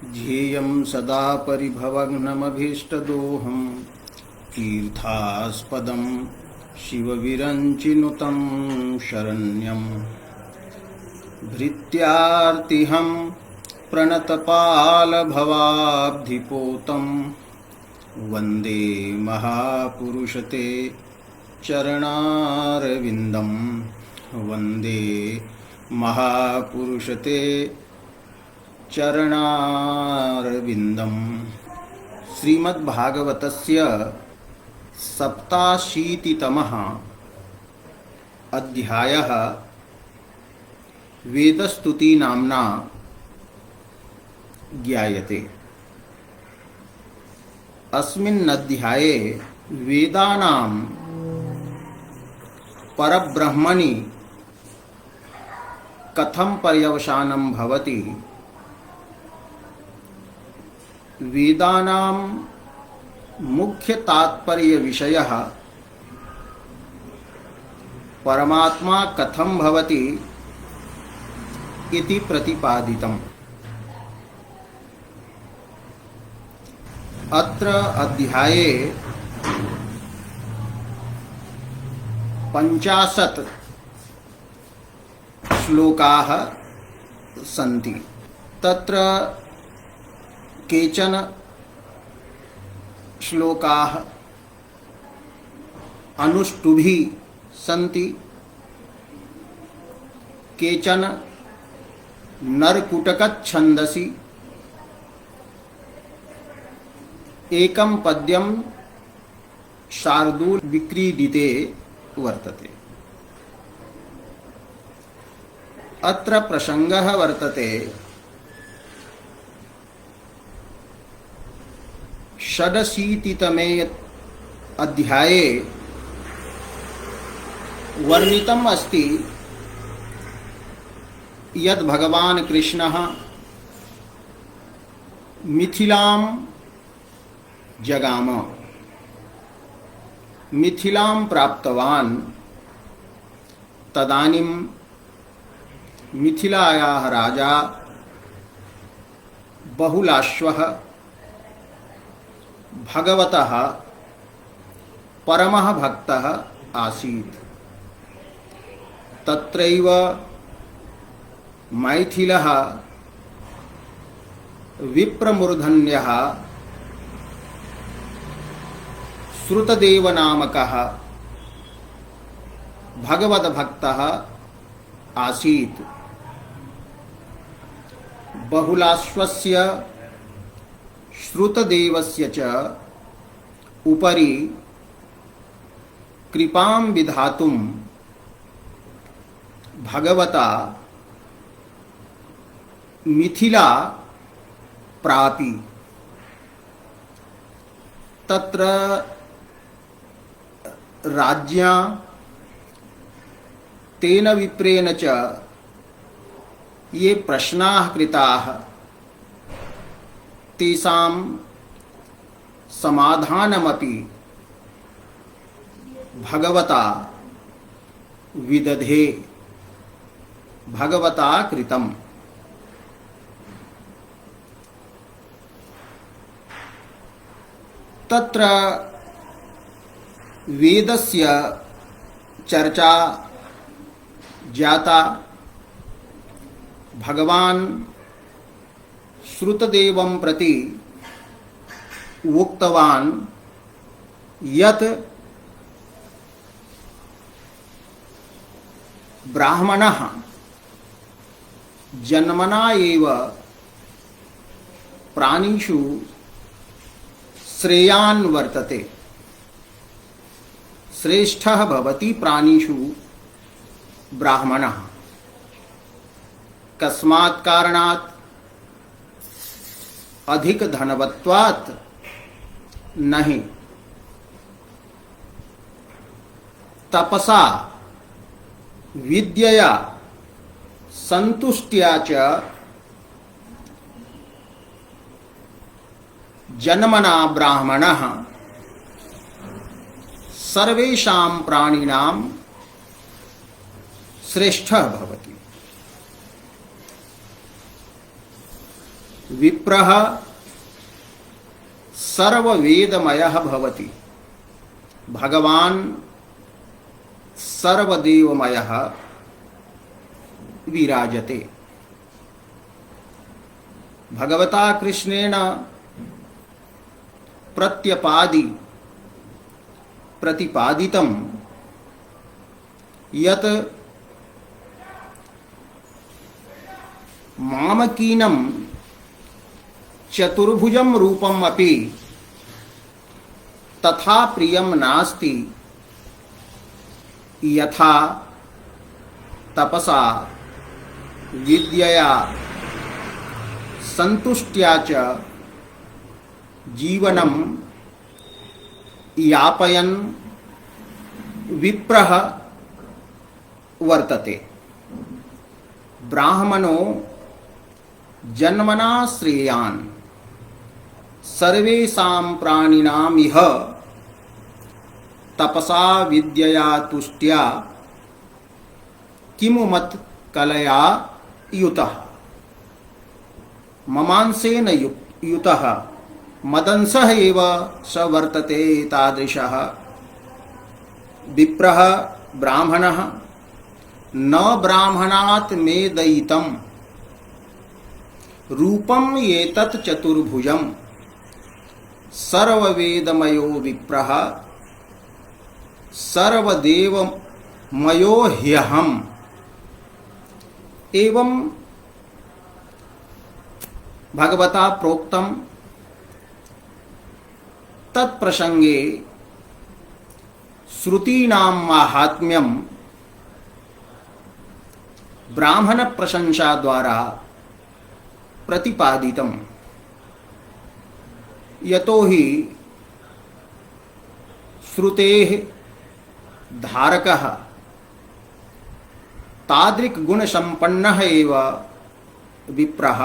ध्येयं सदा परिभवग्नमभीष्टदोहं तीर्थास्पदं शिवविरञ्चिनुतं शरण्यं भृत्यार्तिहं प्रणतपालभवाब्धिपोतं वन्दे महापुरुषते चरणारविन्दं वन्दे महापुरुषते चरणारविन्दम्। श्रीमद्भागवतस्य सप्ताशीतितमः अध्यायः वेदस्तुति नाम्ना ज्ञायते। अस्मिन् अध्याये वेदानां परब्रह्मणि कथं पर्यवसानं भवति, वेदानां मुख्य तात्पर्य विषयः परमात्मा कथं भवति इति प्रतिपादितम्। अत्र अध्याये 50 श्लोकाः सन्ति। तत्र केचन श्लोकाः अनुष्टुभी सन्ति, केचन नरकुटकच्छन्दसि, एकं पद्यं शार्दूल विक्रीडिते वर्तते। अत्र प्रसंगः वर्तते षडशीतितमे अध्याये वर्णितम् अस्ति यद् भगवान् कृष्णः मिथिलां जगाम, मिथिलां प्राप्तवान्। तदानीं मिथिलायाः राजा बहुलाश्वः भगवतः परमः भक्तः आसीत्। तत्रैव मैथिलः विप्रमूर्धन्यः श्रुतदेवनामकः भगवद्भक्तः आसीत्। बहुलाश्वस्य श्रुतदेवस्य च उपरि कृपां विधातुं भगवता मिथिला प्रापि। तत्र राज्ञा तेन विप्रेण च ये प्रश्नाः कृताः तेषां समाधानमपि भगवता विदधे, भगवता कृतम्। तत्र वेदस्य चर्चा जाता। भगवान् श्रुतदेवं प्रति उक्तवान् यत् ब्राह्मणः जन्मना एव प्राणिषु श्रेयान् वर्तते, श्रेष्ठः भवति प्राणिषु ब्राह्मणः। कस्मात् कारणात्? अधिक धनवत्वात् नहीं, तपसा विद्यया संतुष्ट्या च जन्मना ब्राह्मणः सर्वेषां प्राणिनां श्रेष्ठः भवति। विप्रः सर्ववेदमयः भवति। भगवान् सर्वदेवमयः विराजते। भगवता कृष्णेन प्रतिपादितं यत् मामकीनं चतुर्भुजं रूपम् अपि तथा प्रियं नास्ति यथा तपसा विद्यया संतुष्ट्या च जीवनं यापयन् विप्रः वर्तते। ब्राह्मणो जन्मना श्रेयान् सर्वेषां प्राणिनां इह तपसा विद्यया तुष्ट्या किमु मत कलया युतः। ममांसेन युतः मदंसः एव स वर्तते तादृशः विप्रः ब्राह्मणः न ब्राह्मणात् मे दयितं रूपम् एतत् चतुर्भुजं सर्ववेदमयो विप्रः सर्वदेवमयो ह्यहम्। एवं भगवता प्रोक्तम तत्प्रसंगे श्रुतीनां माहात्म्यं ब्राह्मण प्रशंसा द्वारा प्रतिपादितम्। यतो हि श्रुतेः धारकः तादृक् गुणसम्पन्नः एव विप्रः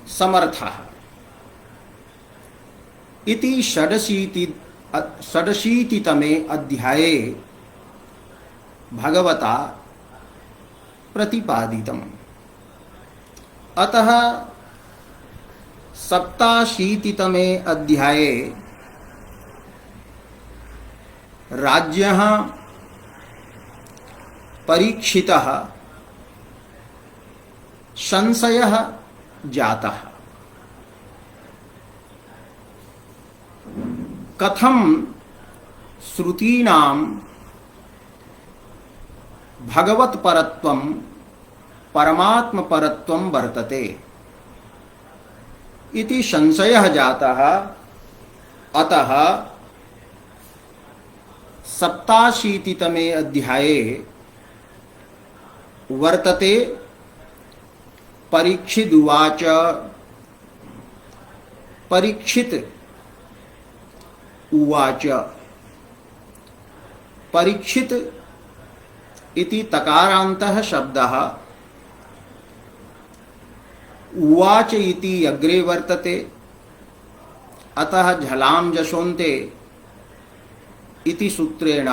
समर्थः इति षडशीतितमे अध्याये भगवता प्रतिपादितम्। अतः सप्ताशीतितमे अध्याये राज्ञः परीक्षितः संशयः जातः। कथं श्रुतीनां भगवत्परत्वं परमात्मपरत्वं वर्तते इति संशयः जातः। अतः सप्ताशीतितमे अध्याये वर्तते परीक्षिदुवाच परीक्षित उवाच। परीक्षित इति तकारान्तः शब्दः उवाच इति अग्रे वर्तते। अतः झलां जशोन्ते इति सूत्रेण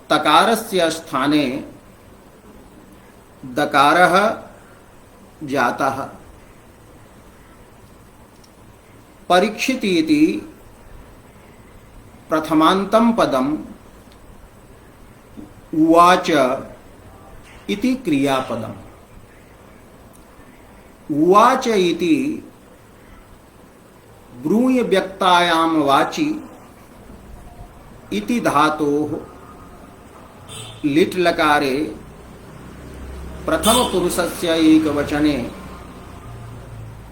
तकारस्य स्थाने दकारः जातः। परीक्षित इति प्रथमान्तं पदम् उवाच इति क्रियापदम्। उवाच इति ब्रूय व्यक्तायां वाचि इति धातोः लिट् लकारे प्रथम पुरुषस्य एकवचने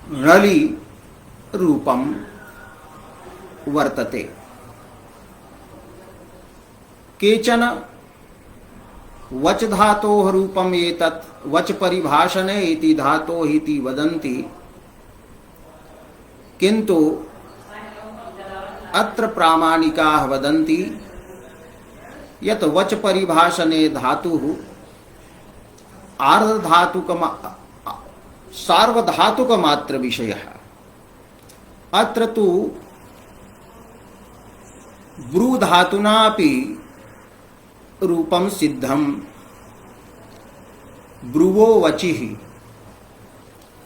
णलि रूपं वर्तते। केचन वच धातोः रूपम् एतत् वच परिभाषणे इति धातोः इति वदन्ति, किन्तु अत्र प्रामाणिकाः वदन्ति यत् वच परिभाषणे धातुः सार्वधातुकमात्र विषयः। अत्र तु ब्रू धातुनापि रूपं सिद्धम् ब्रुवो वचिः,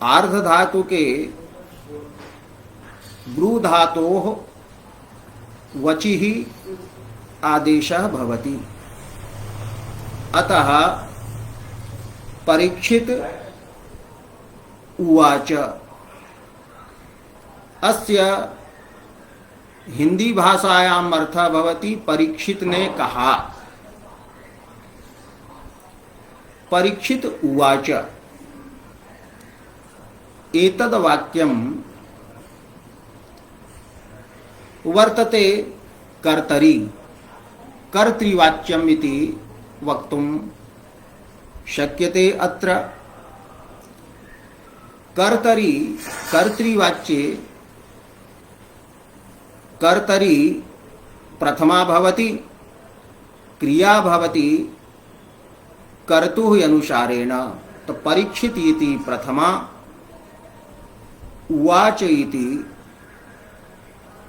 आर्ध धातु के ब्रू धातोः वचिः आदेशः भवति। अतः परीक्षित उवाच, अस्य हिंदी भाषायाम अर्थः भवति परीक्षित ने कहा। परीक्षित उवाच एतद् वाक्यं वर्तते कर्तरि कर्तृवाच्यम् इति वक्तुं शक्यते। अत्र कर्तरि कर्तृवाच्ये कर्तरि प्रथमा भवति, क्रिया भवति कर्तुः अनुसारेण। तो परीक्षित इति प्रथमा, उवाच इति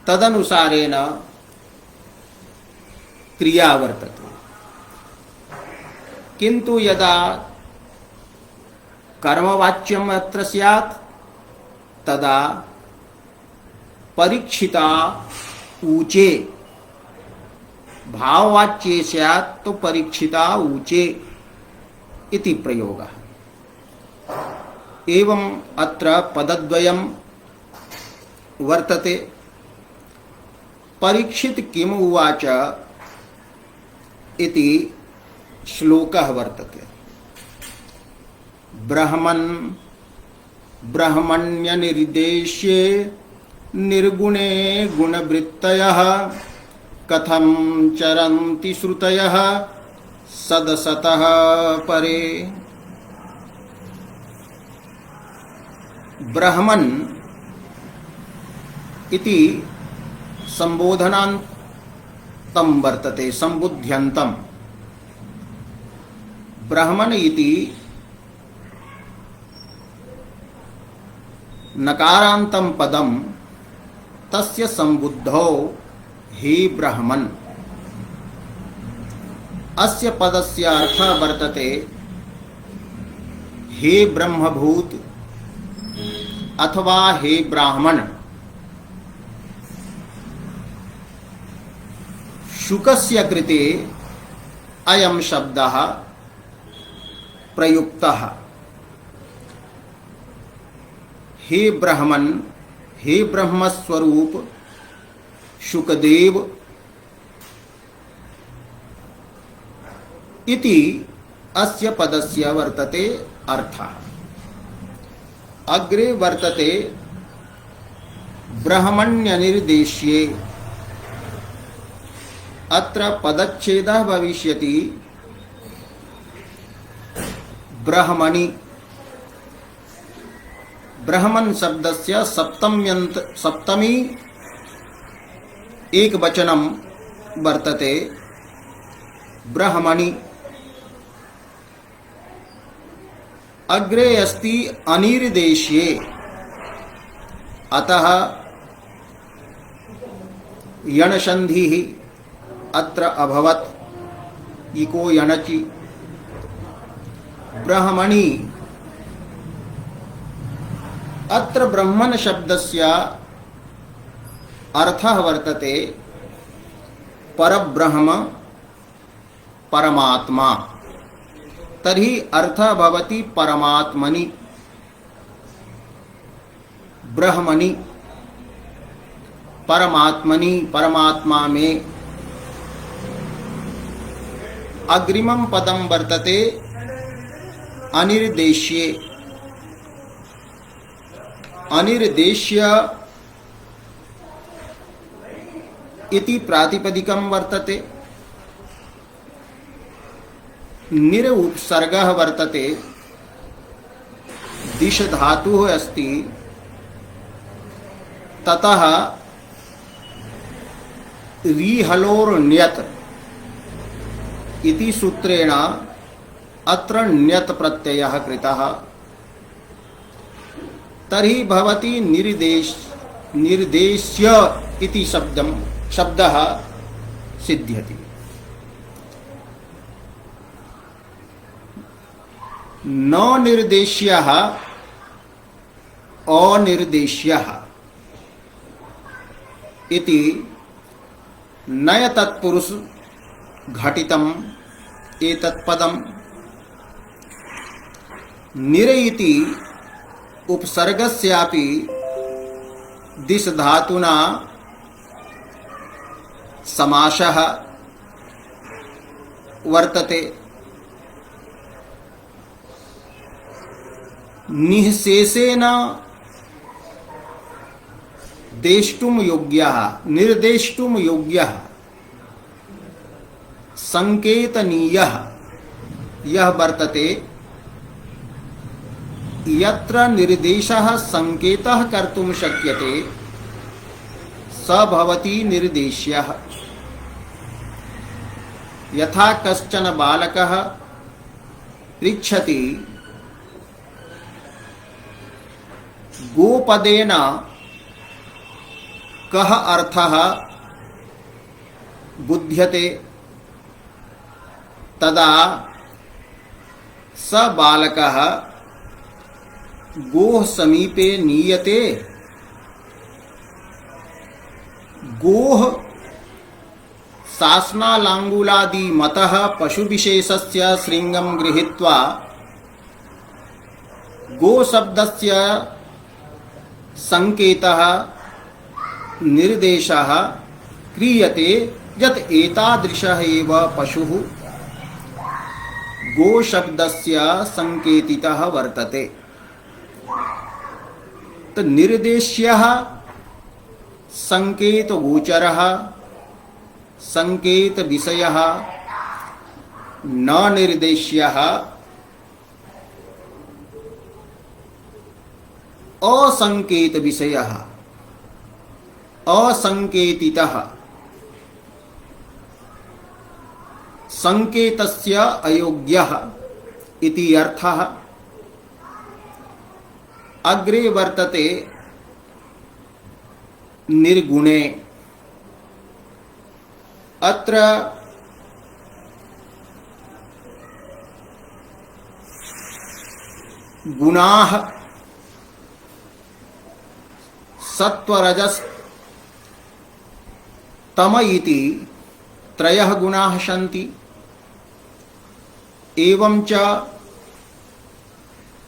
तदनुसारेण क्रिया वर्तते। किंतु यदा कर्मवाच्यम् अत्र स्यात् तदा परीक्षिता ऊचे, भाववाच्ये स्यात् तो परीक्षिता ऊचे इति प्रयोगः। एवं अत्र पदद्वयं वर्तते। परीक्षित किम उवाच इति श्लोकः वर्तते। ब्रह्मन् ब्रह्मण्यनिर्देश्ये निर्गुणे गुणवृत्तयः कथं चरन्ति श्रुतयः सदसतः परे। ब्रह्मन् इति संबोधनान्तं वर्तते, संबुध्यन्तं। ब्रह्मन् इति नकारान्तं पदं तस्य संबुद्धौ हे ब्रह्मन्। अस्य पदस्य अर्थः वर्तते हे ब्रह्मभूत अथवा हे ब्राह्मण। शुकस्य कृते अयं शब्दः प्रयुक्तः। हे ब्रह्मन्, हे ब्रह्मस्वरूप शुकदेव इति अस्य पदस्य वर्तते अर्थः। अग्रे वर्तते ब्रह्मण्यनिर्देश्ये। अत्र पदच्छेदः भविष्यति ब्रह्मणि। ब्रह्मन् शब्दस्य सप्तमी एकवचनं वर्तते ब्रह्मणि। अग्रे अस्ति अनिर्देश्ये, अतः यणसन्धिः अत्र अभवत्, इको यणचि। ब्रह्मणि अत्र ब्रह्मन् शब्दस्य अर्थः वर्तते परब्रह्म परमात्मा। तर्हि अर्थः भवति परमात्मनि, ब्रह्मणि, परमात्मनि, परमात्मा में। अग्रिमं पदं वर्तते अनिर्देश्ये। अनिर्देश्य इति प्रातिपदिकं वर्तते। निर उपसर्गः वर्तते, दिश धातुः अस्ति, ततः रिहलोर् इति सूत्रेण अत्र ण्यत् प्रत्ययः कृतः। तर्हि भवति निर्देश्य इति शब्दः सिद्ध्यति। न निर्देश्यः अनिर्देश्यः इति नय तत्पुरुष घटितम् एतत् पदम् निर इति उपसर्गस्यापि दिश धातुना समासः वर्तते। निःशेषेण देष्टुम योग्यः निर्देष्टुम योग्यः संकेतनीयः यह वर्तते यत्र निर्देशः संकेतः कर्तुं शक्यते स भवति निर्देश्यः। यथा कश्चन बालकः पृच्छति गोपदेन कः अर्थः बुध्यते तदा स बालकः गोः समीपे नीयते। गोः शासनालांगुलादि मतः पशुविशेषस्य श्रृंगं गृहीत्वा गोशब्दस्य संकेतः निर्देशः क्रियते यत् एतादृशः एव पशुः गोशब्दस्य संकेतितः वर्तते। तो निर्देश्यः संकेत गोचरः संकेत विषयः न निर्देश्यः असंकेत विषयः असंकेतितः संकेतस्य अयोग्यः इति अर्थः। अग्रे वर्तते निर्गुणे। अत्र गुणाः सत्वरजस तम इति त्रयः गुणाः सन्ति। एवं च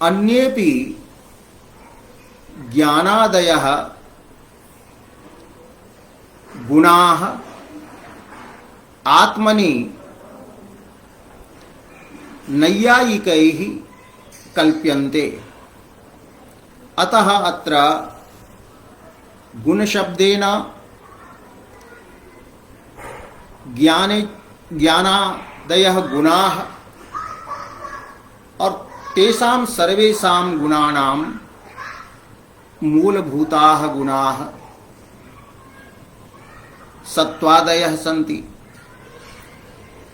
अन्येपि ज्ञानादयः गुणाः आत्मनि नैयायिकैः कल्प्यन्ते। अतः अत्र गुणशब्देन ज्ञानादयः गुणाः और तेषां सर्वेषां गुणानां मूलभूताः गुणाः सत्वादयः सन्ति।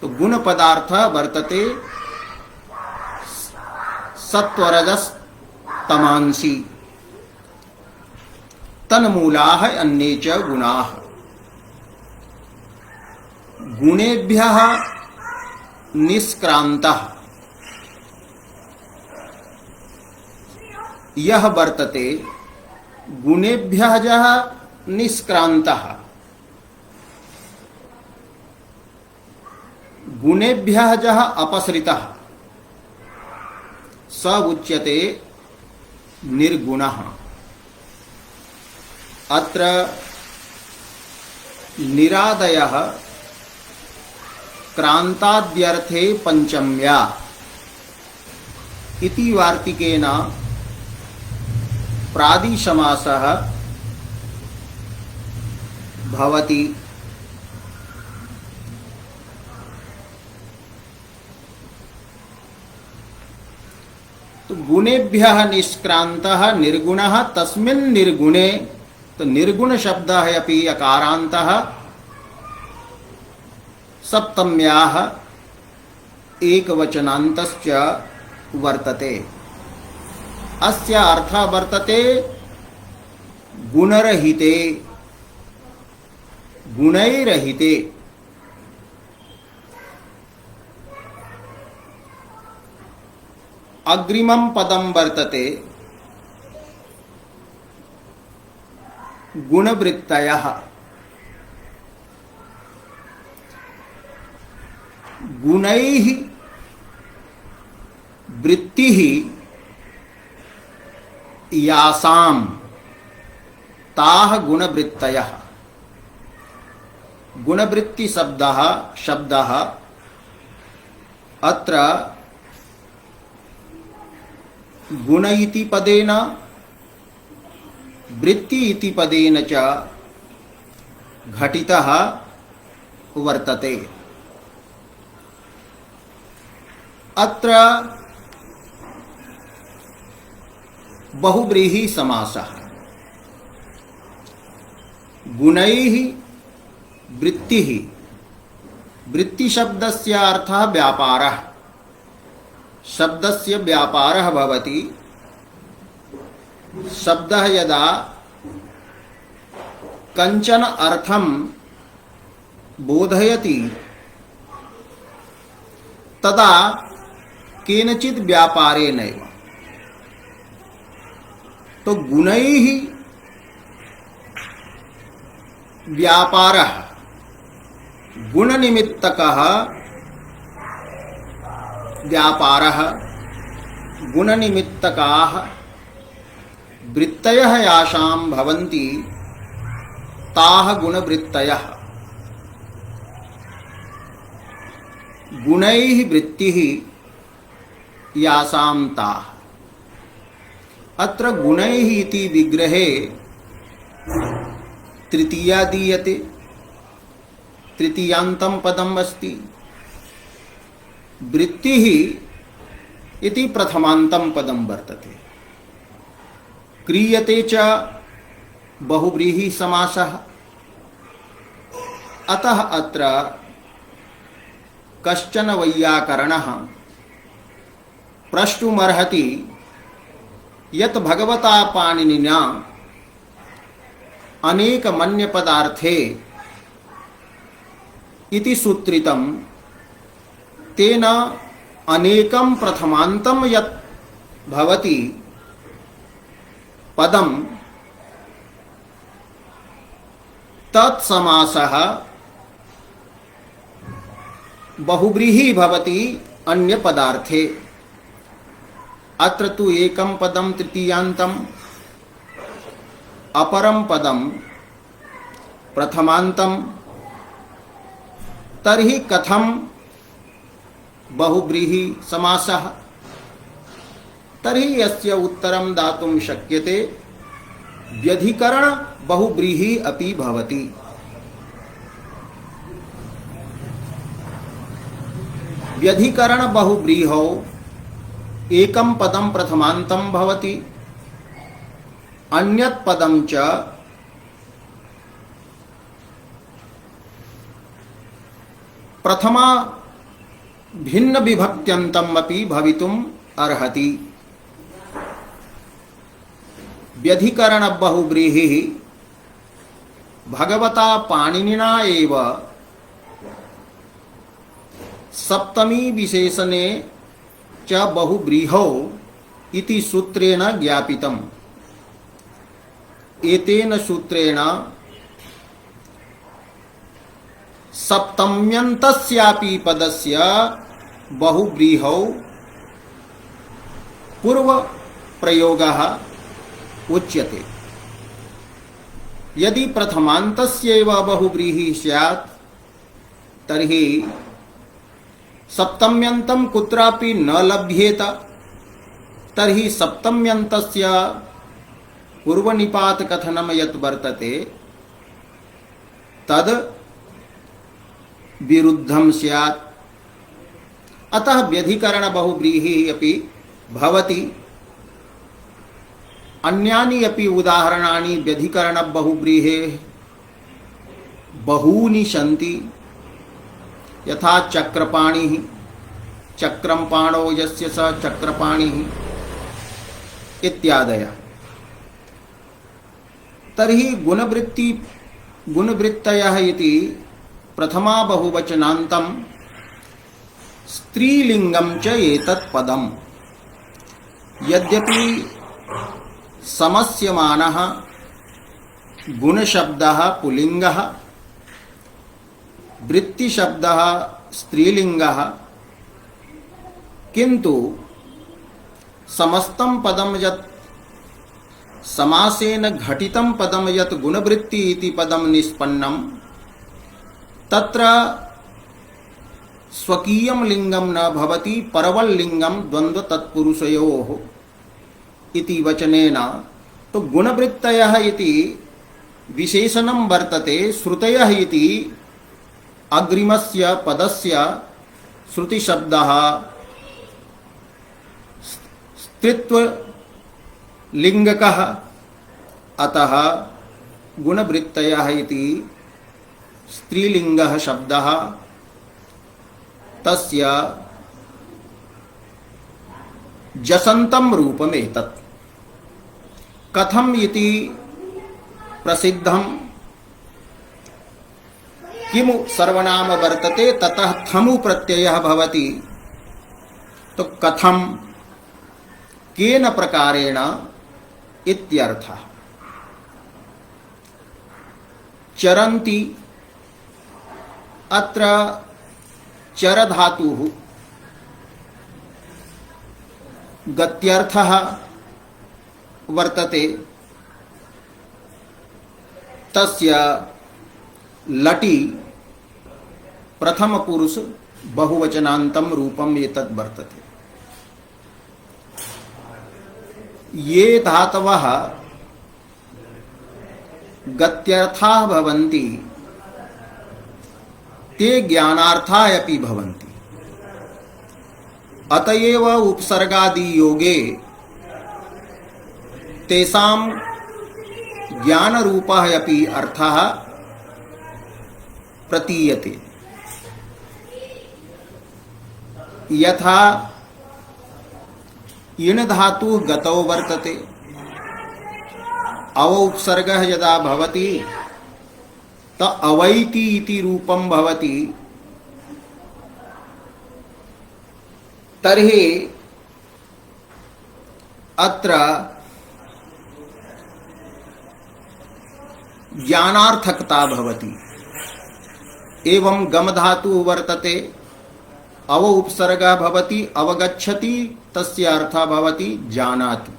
तो गुण पदार्थ वर्तते सत्वरजस तमांसी तन्मूलाः अन्ये च गुणाः। गुणेभ्यः निष्क्रान्तः यह वर्तते गुणेभ्यः जः निष्क्रान्तः गुणेभ्यः जः अपसृतः स उच्यते निर्गुणः। अत्र निरादयः क्रांताद्यर्थे पंचम्या इति वार्तिकेन प्रादिशमासः भवति। तो गुणेभ्यः निष्क्रान्तः निर्गुणः तस्मिन् निर्गुणे। तो निर्गुण शब्दः अपि अकारान्तः सप्तम्याः एकवचनान्तश्च वर्तते। अस्य अर्थः वर्तते गुणरहिते गुणैरहिते। अग्रिमं पदं वर्तते गुणवृत्तयः। गुणैः वृत्तिः यासां ताः गुणवृत्तयः। गुणवृत्ति शब्दः अत्र गुण इति पदेन वृत्ति इति पदेन च घटितः वर्तते। अत्र बहुव्रीहि समासः। गुणैः वृत्तिः, वृत्ति शब्दस्य अर्थः व्यापारः। शब्दस्य व्यापारः भवति। शब्दः यदा कंचन अर्थं बोधयति तदा केनचित् व्यापारेणैव। तो गुणैः व्यापारः, गुणनिमित्तकः व्यापारः, गुणनिमित्तकाः वृत्तयः यासां भवन्ति ताः गुणवृत्तयः। गुणैः वृत्तिः यासां ताः। अत्र गुणैः इति विग्रहे तृतीया दीयते, तृतीयान्तं पदम् अस्ति। वृत्तिः इति प्रथमान्तं पदं वर्तते। क्रियते च बहुव्रीहि समासः। अतः अत्र कश्चन वैयाकरणः प्रष्टुमर्हति यत् भगवता पाणिनिना अनेक मन्य पदार्थे इति सूत्रितं तेन अनेकं प्रथमान्तं यत् भवति पदं तत्समासः बहुव्रीहि भवति अन्य पदार्थे। अत्र तु एकं पदं तृतीयान्तं, अपरं पदं प्रथमान्तं। तर्हि कथं बहुव्रीहि समासः? तर्हि यस्य उत्तरं दातुं शक्यते व्यधिकरण बहुव्रीहि अपि भवति। व्यधिकरण बहुव्रीहौ एकं पदं प्रथमान्तं भवति, अन्यत् पदं च प्रथमा भिन्न विभक्त्यन्तम् अपि भवितुम् अर्हति। व्यधिकरण बहुव्रीहिः भगवता पाणिनिना एव सप्तमी विशेषणे च बहुव्रीहौ इति सूत्रेण ज्ञापितम्। एतेन सूत्रेण सप्तम्यन्तस्यापि पदस्य बहुव्रीहौ पूर्व प्रयोगः उच्यते। यदि प्रथमान्तस्यैव बहुव्रीहि स्यात् तर्हि सप्तम्यन्तं कुत्रापि न लभ्येत। तर्हि सप्तम्यन्तस्य पूर्वनिपातकथनं यत् वर्तते तद् विरुद्धं स्यात्। अतः व्यधिकरण बहुव्रीहिः अपि भवति। अन्यानि अपि उदाहरणानि व्यधिकरण बहुव्रीहेः बहूनि सन्ति। यथा चक्रपाणिः, चक्रं पाणौ यस्य स चक्रपाणिः इत्यादयः। तर्हि गुणवृत्तयः इति प्रथमा बहुवचनान्तं स्त्रीलिंगं च एतत् पदम्। यद्यपि समस्यमानः गुणशब्दः पुल्लिङ्गः वृत्तिशब्दः स्त्रीलिङ्गः किन्तु समस्तं पदं यत् समासेन घटितं पदं यत् गुणवृत्ति इति पदं निष्पन्नं तत्र स्वकीयं लिंगं न भवति परवल लिंगं द्वंद्व तत्पुरुषयोः इति वचनेन। तो गुणवृत्तयः इति विशेषणं वर्तते, श्रुतयः इति अग्रिमस्य पदस्य श्रुतिशब्दः स्त्रीत्वलिङ्गकः। अतः गुणवृत्तयः इति स्त्रीलिङ्गः शब्दः तस्य जसन्तं रूपमेतत्। कथम् इति प्रसिद्धं किमु सर्वनाम वर्तते ततः थमु प्रत्ययः भवति। तो कथं केन प्रकारेण इत्यर्थः। चरन्ति अत्र चर धातुः गत्यर्थः वर्तते। तस्य लटि प्रथम पुरुष बहुवचनान्तं रूपम् एतद् वर्तते। ये धातवः गत्यर्थाः भवन्ति ते ज्ञानार्थाः अपि भवन्ति। अतएव उपसर्गादि योगे तेषां ज्ञानरूपः अपि अर्थः प्रतीयते। यथा इण धातु गतौ वर्तते, अव उपसर्गः यदा भवति त अवैति इति रूपं भवति। तर्हि अत्र ज्ञानार्थकता भवति। एवं गम धातु वर्तते, अव उपसर्गः भवति अवगच्छति, तस्य अर्थः भवति जानाति।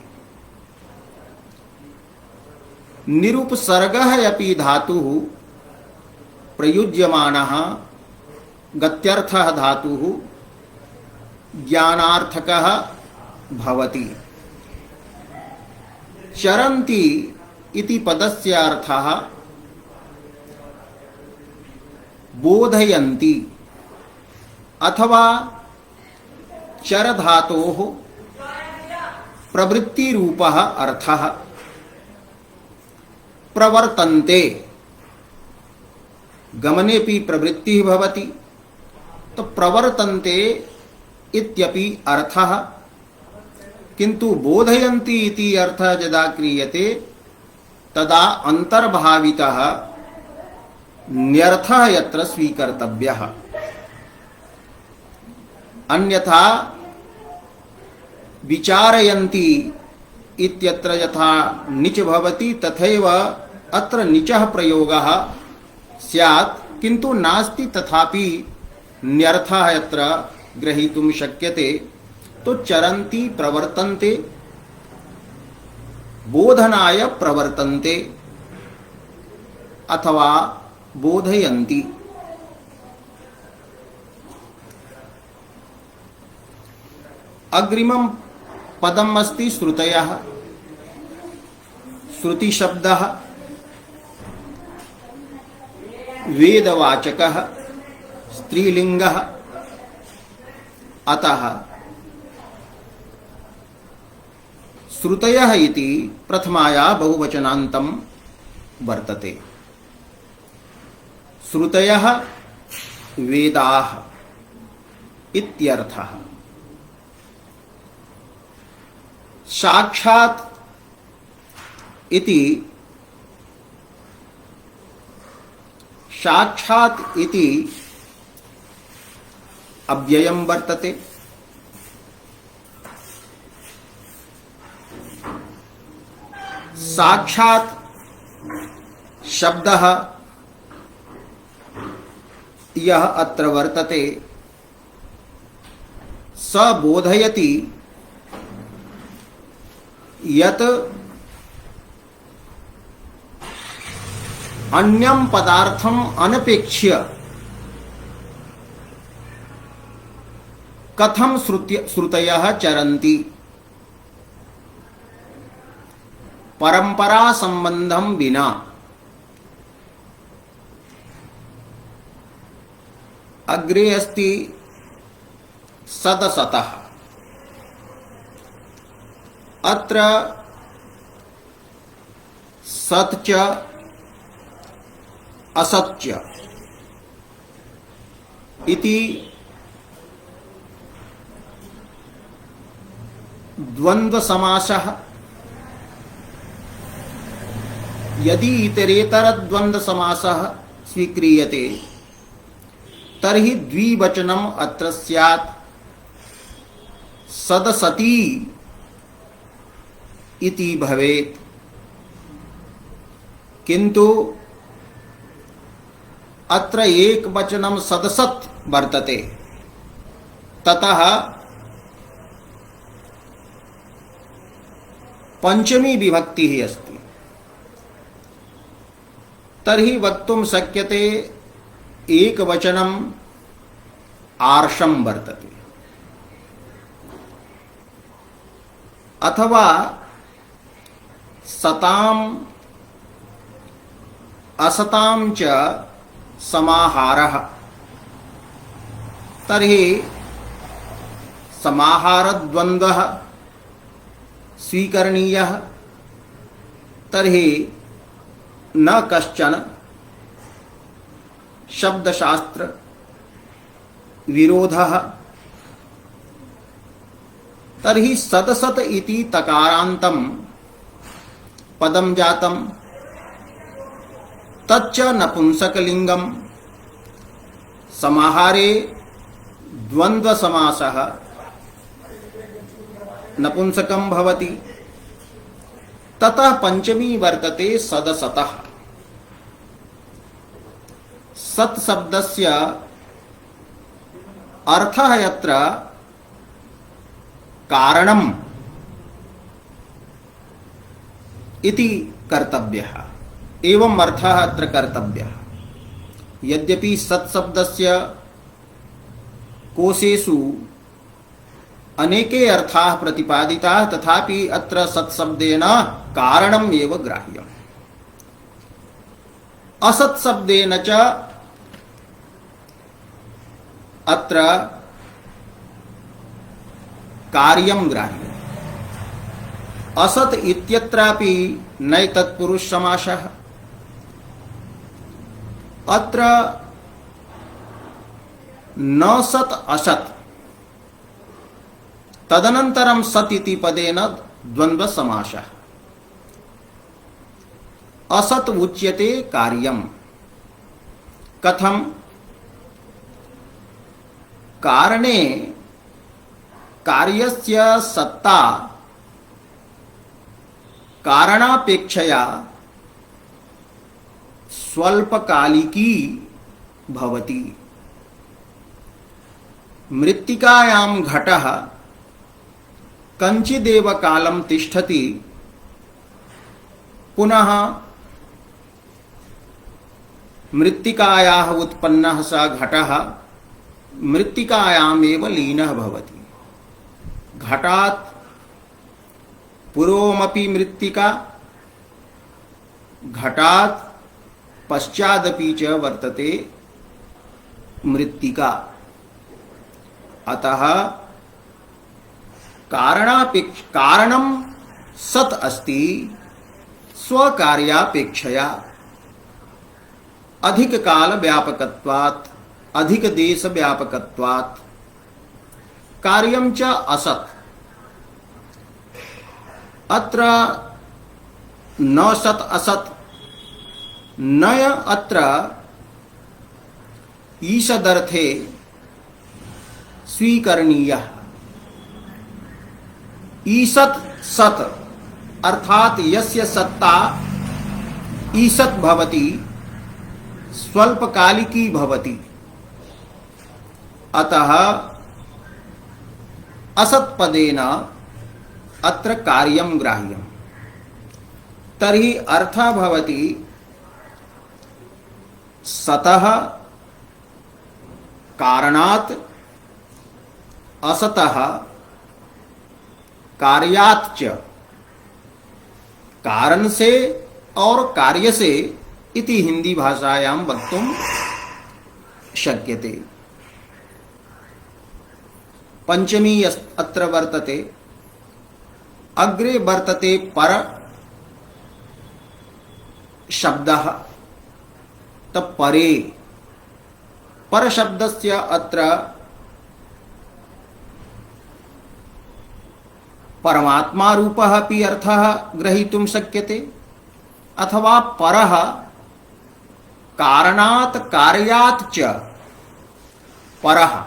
निरुपसर्गः अपि धातुः प्रयुज्यमानः गत्यर्थः धातुः ज्ञानार्थकः भवति। चरन्ति इति पदस्य अर्थः बोधयन्ति अथवा चर धातोः प्रवृत्ति रूपः अर्थः। प्रवर्तन्ते गमनेपि प्रवृत्तिः भवति, तो प्रवर्तन्ते इत्यपि अर्थः। किन्तु बोधयन्ति इति अर्थः यदा क्रियते तदा अंतर्भावितः न्यर्थः यत्र स्वीकर्तव्यः। अन्यथा विचारयन्ति इत्यत्र यथा निच भवति तथैव अत्र निचः प्रयोगः स्यात्, किन्तु नास्ति तथापि न्यर्थः यत्र ग्रहीतुं शक्यते। तो चरन्ति प्रवर्तन्ते, बोधनाय प्रवर्तन्ते अथवा बोधयन्ति। अग्रिमं पदम् अस्ति श्रुतयः। श्रुति शब्दः वेदवाचकः स्त्रीलिंगः। अतः श्रुतयः इति प्रथमाया बहुवचनान्तं वर्तते। श्रुतयः वेदाः इत्यर्थः। साक्षात् इति अव्ययं वर्तते। साक्षात् शब्दः यह अत्र वर्तते स बोधयति यत् अन्यं पदार्थम अनपेक्ष्य कथम श्रुतयः चरन्ति परंपरा संबंधम विना। अग्रे अस्ति सदसतः। अत्र सत् च असत् च इति द्वंद्व समासः। यदि इतरेतर द्वंद्व समासः स्वीक्रियते तर्हि द्विवचनम अत्र स्यात् सदसति इति भवेत्। किंतु अत्र एक वचनम सदसत् वर्तते, ततः पंचमी विभक्ति ही अस्ति। तर्हि वक्तुं शक्यते एक वचनम आर्षम वर्तते, अथवा सताम असताम च समाहारः। तर्हि समाहारद्वन्द्वः स्वीकरणीयः। तर्हि न कश्चन शब्दशास्त्र विरोधः। तर्हि सदसत इति तकारान्तं पदं जातं, तच्च नपुंसकलिंगम। समाहारे द्वंद्व समासः नपुंसकं भवति। ततः पंचमी वर्तते सदसतः। सत् शब्दस्य अर्थः यत्र कारणम् इति कर्तव्यः, एवं अर्थः अत्र कर्तव्यः। यद्यपि सत् शब्दस्य कोशेषु अनेके अर्थाः प्रतिपादिताः, तथापि अत्र सत् शब्देन कारणम् एव ग्राह्यम्। असत् शब्देन च अत्र कार्यं ग्राह्यम्। असत् इत्यत्रापि नय तत्पुरुष समासः। अत्र न सत् असत्, तदनन्तरं सत् इति पदेन द्वंद्व समासः। असत् उच्यते कार्यम्। कथं? कारणे कार्यस्य सत्ता कारणापेक्षया स्वल्पकालिकी भवति। मृत्तिकायां घटः कंचिदेव कालं तिष्ठति, पुनः मृत्तिकायाः उत्पन्नः स घटः मृत्तिकायामेव लीनः भवति। घटात् पूर्वमपि मृत्तिका, घटात् पश्चादपि च वर्तते मृत्तिका। अतः कारणं सत् अस्ति स्वकार्यापेक्षया। अधिक काल व्यापकत्वात्, अधिक देश व्यापकत्वात्। कार्यं च असत्। अत्र न सत् असत्। नय अत्र ईषदर्थे स्वीकरणीयः। ईषत् सत् अर्थात यस्य सत्ता ईसत् भवति स्वल्पकालिकी भवति, अतः असत्पदेन अत्र कार्यं ग्राह्यम्। तर्हि अर्थः भवति सतः कारणात् असतः कार्यात् च, कारण से और कार्य से इति हिंदी भाषायां वक्तुं शक्यते। पंचमी अत्र वर्तते, अग्रे वर्तते पर शब्दः। तब परे पर शब्दस्य अत्र परमात्मा रूपः अपि अर्थः ग्रहीतुं शक्यते, अथवा परः कारणात् कार्यात् च परः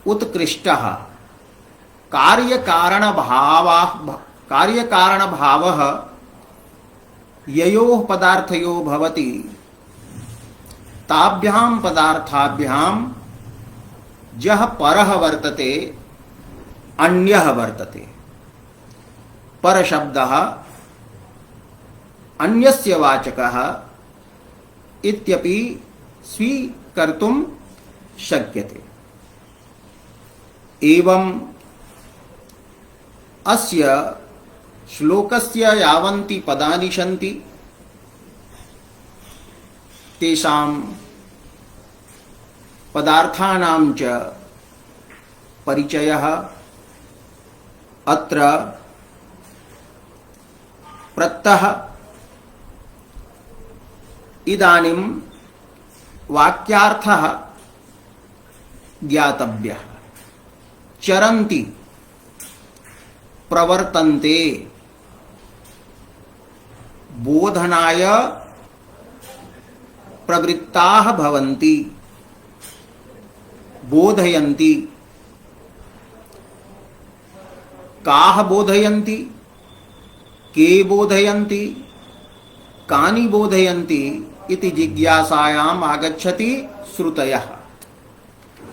उत्कृष्टः कार्यकारणभावः ययोः पदार्थयोः भवति ताभ्यां पदार्थाभ्यां यः परः वर्तते अन्यः वर्तते। परशब्दः अन्यस्य वाचकः इत्यपि स्वीकर्तुं शक्यते। एवं अस्य श्लोकस्य यावन्ति पदानि सन्ति तेषां पदार्थानां च परिचयः अत्र प्रत्यह इदानीं वाक्यार्थः ज्ञातव्यः। चरन्ति प्रवर्तन्ते बोधनाय प्रवृत्ताः भवन्ति बोधयन्ति। काः बोधयन्ति, के बोधयन्ति, कानि बोधयन्ति इति जिज्ञासायाम् आगच्छति श्रुतयः।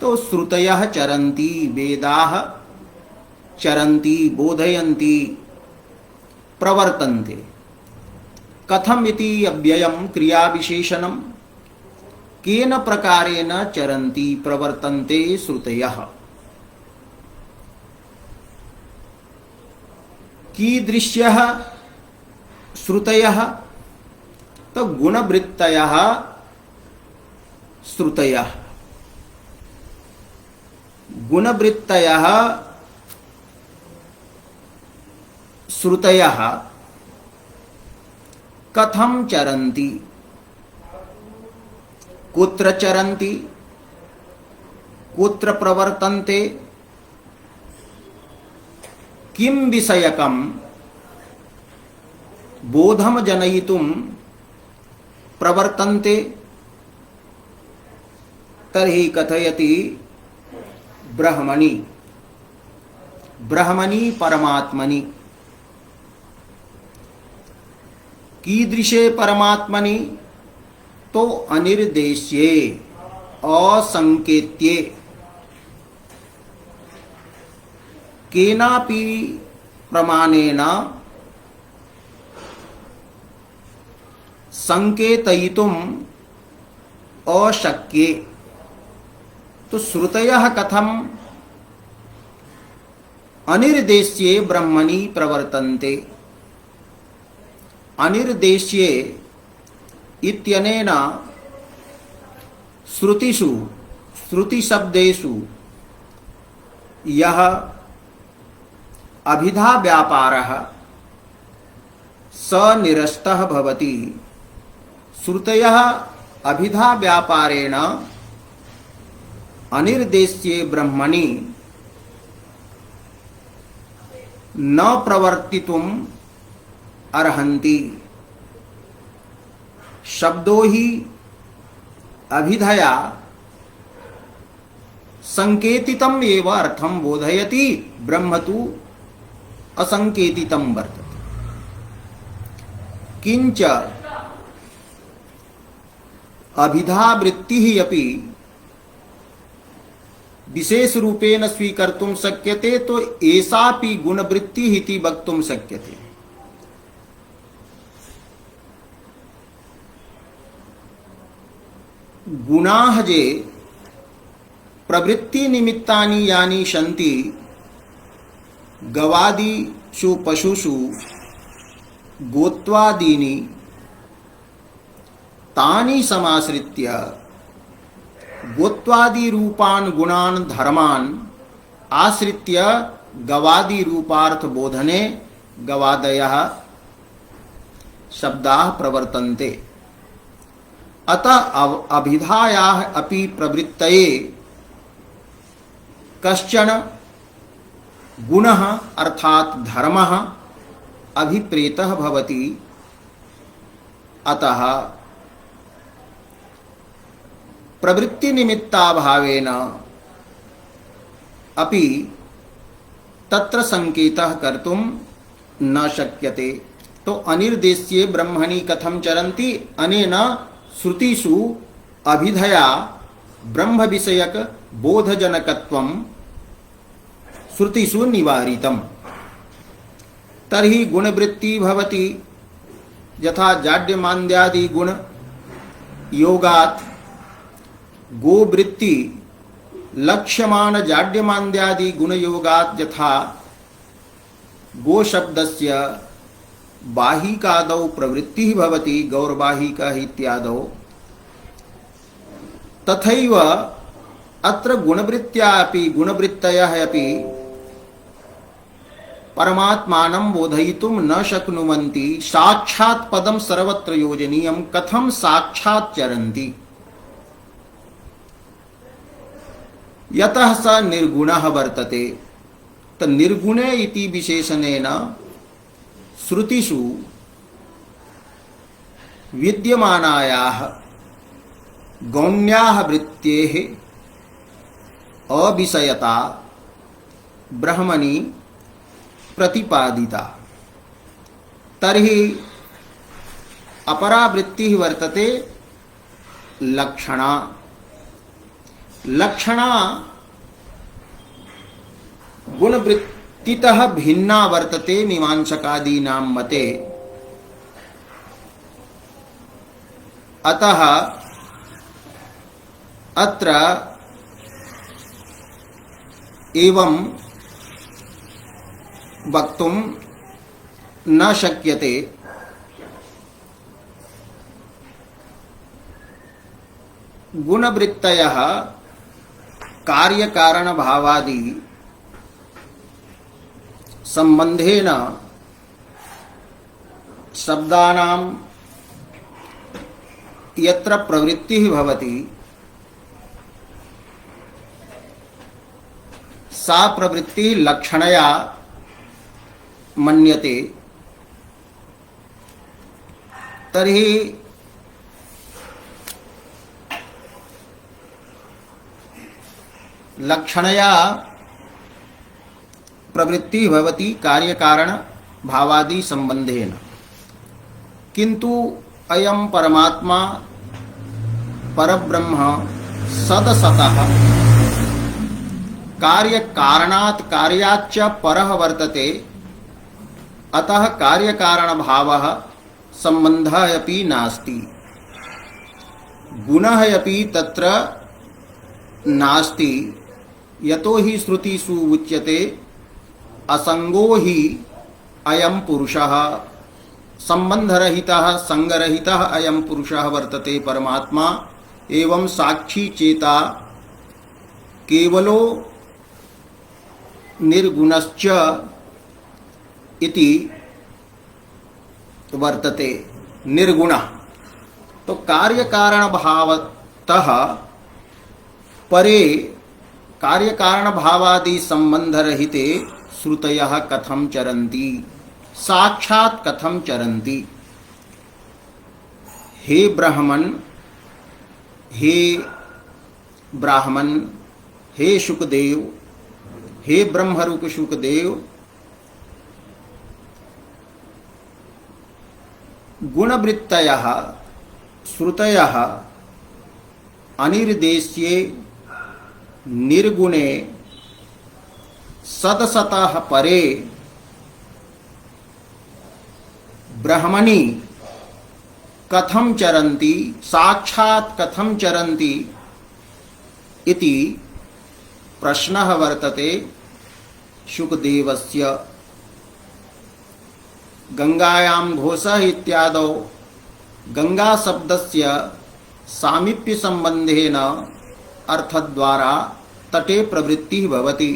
तो श्रुतयः चरन्ति, वेदाः चरन्ति, बोधयन्ति, प्रवर्तन्ते। कथम इति अव्ययं क्रियाविशेषणं केन प्रकारेण चरन्ति प्रवर्तन्ते श्रुतयः। कीदृश्यः श्रुतयः, तो गुणवृत्तयः श्रुतयः। गुणवृत्तयः श्रुतयः कथं चरन्ति, कुत्र चरन्ति, कुत्र प्रवर्तन्ते, किं विषयकं बोधम जनयितुं प्रवर्तन्ते। तर्हि कथयति ब्रह्मणि, ब्रह्मणि परमात्मनि। कीदृशे परमात्मनि, तो अनिर्देश्ये असंकेत्ये केनापि प्रमाणेन संकेतयितुम् अशक्ये। तो श्रुतयः कथम अनिर्देश्ये ब्रह्मणि प्रवर्तन्ते। अनिर्देश्ये इत्यनेन श्रुतिषु श्रुतिशब्देषु यः अभिधा व्यापारः स निरस्तः भवति। श्रुतयः अभिधा व्यापारेण अनिर्देश्ये ब्रह्मणि न प्रवर्तितुम् अर्हन्ति। शब्दो ही अभिधया संकेतितम् एव अर्थं बोधयति, ब्रह्म तु असंकेतितं वर्तते। किंच अभिधा वृत्तिः अपि विशेष रूपेण स्वीकर्तुं शक्यते, तो एषापि गुणवृत्तिः इति वक्तुं शक्यते। गुणाः जे प्रवृत्ति निमित्तानि यानि सन्ति गवादिषु पशुषु गोत्वादीनि तानि समाश्रित्य गोत्वादि रूपान् गुणान् धर्मान् आश्रित्य गवादि रूपार्थ बोधने गवादयः शब्दाः प्रवर्तन्ते। अतः अभिधायाः अपि प्रवृत्तये कश्चन गुणः अर्थात धर्मः अभिप्रेतः भवति। अतः प्रवृत्ति निमित्ताभावेन अपि तत्र संकेतः कर्तुं न शक्यते। तो अनिर्देश्ये ब्रह्मणि कथं चरन्ति, अनेन श्रुतिषु अभिधया ब्रह्म विषयक बोधजनकत्वं श्रुतिषु निवारितम्। तर्हि गुणवृत्ति भवति यथा जाड्यमान्द्यादि गुण योगात् गोवृत्ति लक्ष्यमाण जाड्यमान्द्यादि गुण योगात् यथा गो शब्दस्य बाहिकादौ प्रवृत्तिः भवति गौरबाहिकः इत्यादौ, तथैव अत्र गुणवृत्त्या अपि गुणवृत्तयः अपि परमात्मानं बोधयितुं न शक्नुवन्ति। साक्षात् पदं सर्वत्र योजनीयं, कथं साक्षात् चरन्ति। यतः स निर्गुणः वर्तते। तो निर्गुणे इति विशेषणेन श्रुतिषु विद्यमानायाः गौण्याः वृत्तेः अविषयता ब्रह्मणि प्रतिपादिता। तर्हि अपरा वृत्तिः वर्तते लक्षणा। लक्षणा गुणवृत्तितः भिन्ना वर्तते मीमांसकादीनां मते। अतः अत्र एवं वक्तुं न शक्यते। गुणवृत्तयः कार्यकारण भावादि संबंधेन शब्दानां यत्र प्रवृत्तिः भवति सा प्रवृत्ति लक्षणया मन्यते। तर्हि लक्षणया प्रवृत्ति भवति कार्यकारण भावादि संबंधेन, किंतु अयं परमात्मा परब्रह्म सदसतः कार्यकारणात् कार्याच्च परः वर्तते। अतः कार्यकारण भावः संबंधः अपि नास्ति, गुणः अपि तत्र नास्ति। यतो हि श्रुतिषु उच्यते असंगो हि अयं पुरुषः, संबंधरहितः संगरहितः अयं पुरुषः वर्तते परमात्मा। एवं साक्षी चेता केवलो निर्गुणश्च इति वर्तते। निर्गुणः तो कार्यकारण भावतः परे कार्यकारण भावादि संबंध रहिते श्रुतयः कथं चरन्ति, साक्षात् कथं चरन्ति। हे ब्राह्मण, हे ब्राह्मण, हे शुकदेव, हे ब्रह्मरूप शुकदेव, गुणवृत्तयः श्रुतयः अनिर्देश्ये निर्गुणे सदसतः परे ब्रह्मणि कथं चरन्ति साक्षात् कथं चरन्ति इति प्रश्नः वर्तते शुकदेवस्य। गंगायां घोषः इत्यादौ गंगा शब्दस्य सामीप्य संबंधेन अर्थद्वारा तटे प्रवृत्तिः भवति।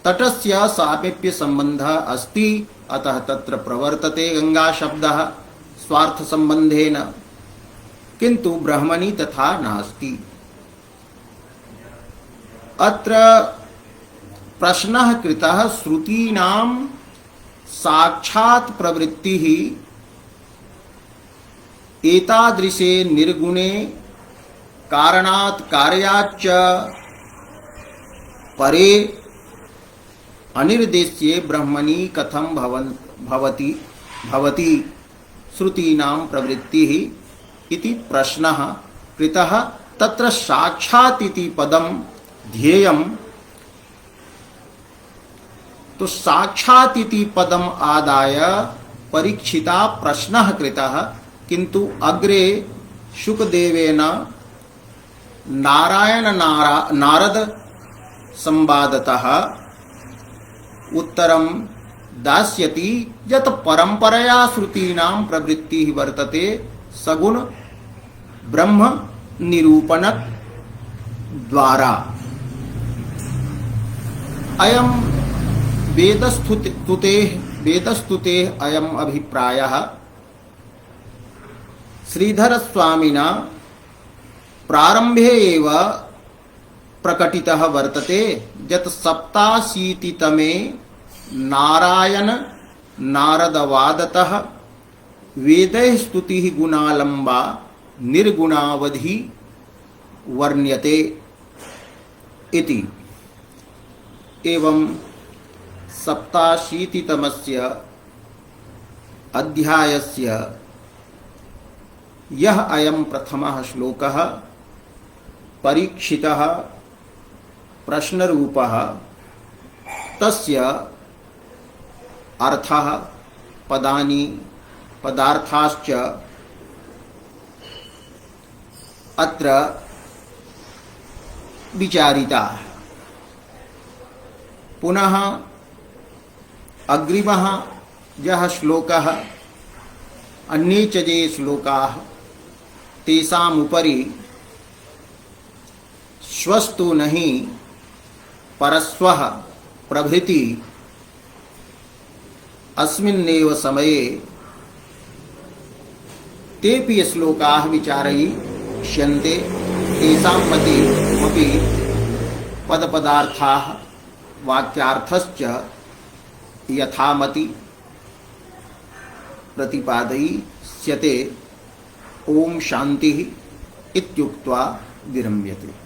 तटस्य सामीप्य संबंधः अस्ति, अतः तत्र प्रवर्तते गंगा शब्दः स्वार्थ संबंधेन, किंतु ब्रह्मणि तथा नास्ति। अत्र प्रश्नः कृतः श्रुतीनां साक्षात् प्रवृत्तिः एतादृशे निर्गुणे कारणात् कार्याच्च परे अनिर्देश्ये ब्रह्मणि कथं भवति श्रुतीनां प्रवृत्तिः इति प्रश्नः कृतः। तत्र साक्षात् इति पदं ध्येयम्। तो साक्षात् इति पदम् आदाय परीक्षिता प्रश्नः कृतः, किंतु अग्रे शुकदेवेन नारद संवादतः उत्तरं दास्यति यत् परंपरया श्रुतीनां प्रवृत्तिः वर्तते सगुण ब्रह्म निरूपण द्वारा। अयं वेदस्तुतेः अयम् अभिप्रायः श्रीधर स्वामिना प्रारंभे एव प्रकटितः वर्तते यत् 87तमे नारायण नारदवादतः वेदैः स्तुतिः गुणालंबा निर्गुणावधि वर्ण्यते इति। एवं 87तमस्य अध्यायस्य यह अयं प्रथमः श्लोकः परीक्षितः प्रश्नरूपः, तस्य अर्थः पदानि पदार्थाश्च अत्र विचारिताः। पुनः अग्रिमः यः श्लोकः अन्ये च ये श्लोकाः तेषाम् उपरि स्वस्तु नहीं परस्वः प्रभृति अस्मिन्नेव समये तेऽपि श्लोकाः विचारयिष्यन्ते। तेषां मति पदपदार्थाः वाक्यार्थश्च यथामति प्रतिपादयिष्यते। ओम शांति इत्युक्त्वा विरम्यते।